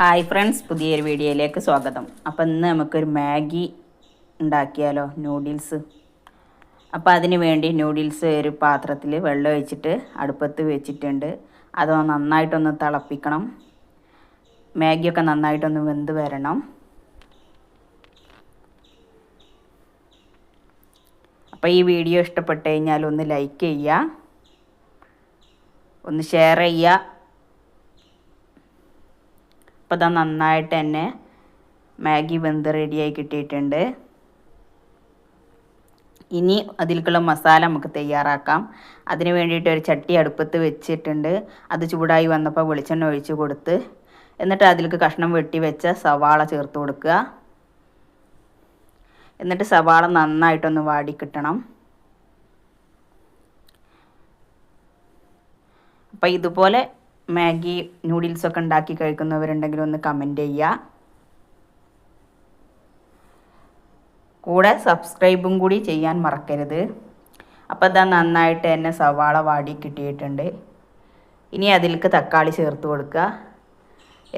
Hi friends, പുതിയൊരു വീഡിയോയിലേക്ക് സ്വാഗതം. അപ്പോൾ ഇന്ന് നമുക്കൊരു മാഗി ഉണ്ടാക്കിയാലോ, നൂഡിൽസ്. അപ്പോൾ അതിന് വേണ്ടി നൂഡിൽസ് ഒരു പാത്രത്തിൽ വെള്ളം ഒഴിച്ചിട്ട് അടുപ്പത്ത് വെച്ചിട്ടുണ്ട്. അത് നന്നായിട്ടൊന്ന് തിളപ്പിക്കണം. മാഗിയൊക്കെ നന്നായിട്ടൊന്ന് വെന്ത് വരണം. അപ്പോൾ ഈ വീഡിയോ ഇഷ്ടപ്പെട്ട് കഴിഞ്ഞാൽ ഒന്ന് ലൈക്ക് ചെയ്യുക, ഒന്ന് ഷെയർ ചെയ്യുക. അപ്പോൾ ഇതാ നന്നായിട്ട് തന്നെ മാഗി വെന്ത് റെഡിയായി കിട്ടിയിട്ടുണ്ട്. ഇനി അതിലേക്കുള്ള മസാല നമുക്ക് തയ്യാറാക്കാം. അതിന് വേണ്ടിയിട്ട് ഒരു ചട്ടി അടുപ്പത്ത് വെച്ചിട്ടുണ്ട്. അത് ചൂടായി വന്നപ്പോൾ വെളിച്ചെണ്ണ ഒഴിച്ച് കൊടുത്ത്, എന്നിട്ട് അതിലേക്ക് കഷ്ണം വെട്ടി വെച്ച സവാള ചേർത്ത് കൊടുക്കുക. എന്നിട്ട് സവാള നന്നായിട്ടൊന്ന് വാടി കിട്ടണം. അപ്പോൾ ഇതുപോലെ മാഗി നൂഡിൽസൊക്കെ ഉണ്ടാക്കി കഴിക്കുന്നവരുണ്ടെങ്കിൽ ഒന്ന് കമൻറ്റ് ചെയ്യുക. കൂടെ സബ്സ്ക്രൈബും കൂടി ചെയ്യാൻ മറക്കരുത്. അപ്പോൾ ഇതാ നന്നായിട്ട് തന്നെ സവാള വാടി കിട്ടിയിട്ടുണ്ട്. ഇനി അതിലേക്ക് തക്കാളി ചേർത്ത് കൊടുക്കുക.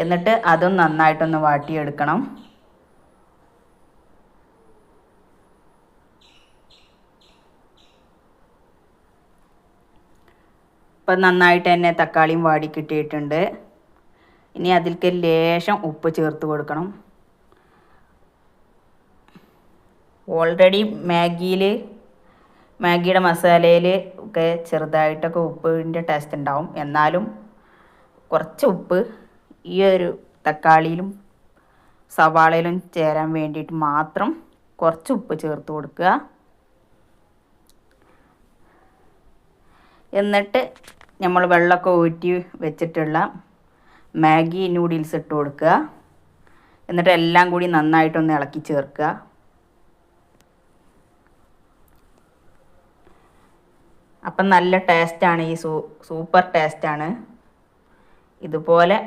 എന്നിട്ട് അതും നന്നായിട്ടൊന്ന് വാട്ടിയെടുക്കണം. ഇപ്പം നന്നായിട്ട് തന്നെ തക്കാളിയും വാടി കിട്ടിയിട്ടുണ്ട്. ഇനി അതിലേക്ക് ലേശം ഉപ്പ് ചേർത്ത് കൊടുക്കണം. ഓൾറെഡി മാഗിയുടെ മസാലയിൽ ഒക്കെ ചെറുതായിട്ടൊക്കെ ഉപ്പിൻ്റെ ടേസ്റ്റ് ഉണ്ടാവും. എന്നാലും കുറച്ച് ഉപ്പ് ഈ ഒരു തക്കാളിയിലും സവാളയിലും ചേരാൻ വേണ്ടിയിട്ട് മാത്രം കുറച്ച് ഉപ്പ് ചേർത്ത് കൊടുക്കുക. എന്നിട്ട് നമ്മൾ വെള്ളമൊക്കെ ഊറ്റി വെച്ചിട്ടുള്ള മാഗി നൂഡിൽസ് ഇട്ട് കൊടുക്കുക. എന്നിട്ട് എല്ലാം കൂടി നന്നായിട്ടൊന്ന് ഇളക്കി ചേർക്കുക. അപ്പം നല്ല ടേസ്റ്റാണ്, ഈ സൂപ്പർ ടേസ്റ്റാണ്. ഇതുപോലെ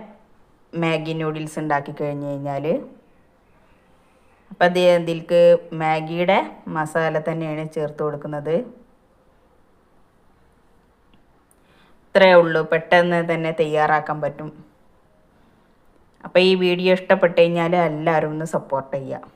മാഗി നൂഡിൽസ് ഉണ്ടാക്കി കഴിഞ്ഞ് കഴിഞ്ഞാൽ. അപ്പം ഇതിലേക്ക് മാഗിയുടെ മസാല തന്നെയാണ് ചേർത്ത് കൊടുക്കുന്നത്. ഇത്രയേ ഉള്ളൂ, പെട്ടെന്ന് തന്നെ തയ്യാറാക്കാൻ പറ്റും. അപ്പോൾ ഈ വീഡിയോ ഇഷ്ടപ്പെട്ട് കഴിഞ്ഞാൽ എല്ലാവരും ഒന്ന് സപ്പോർട്ട് ചെയ്യുക.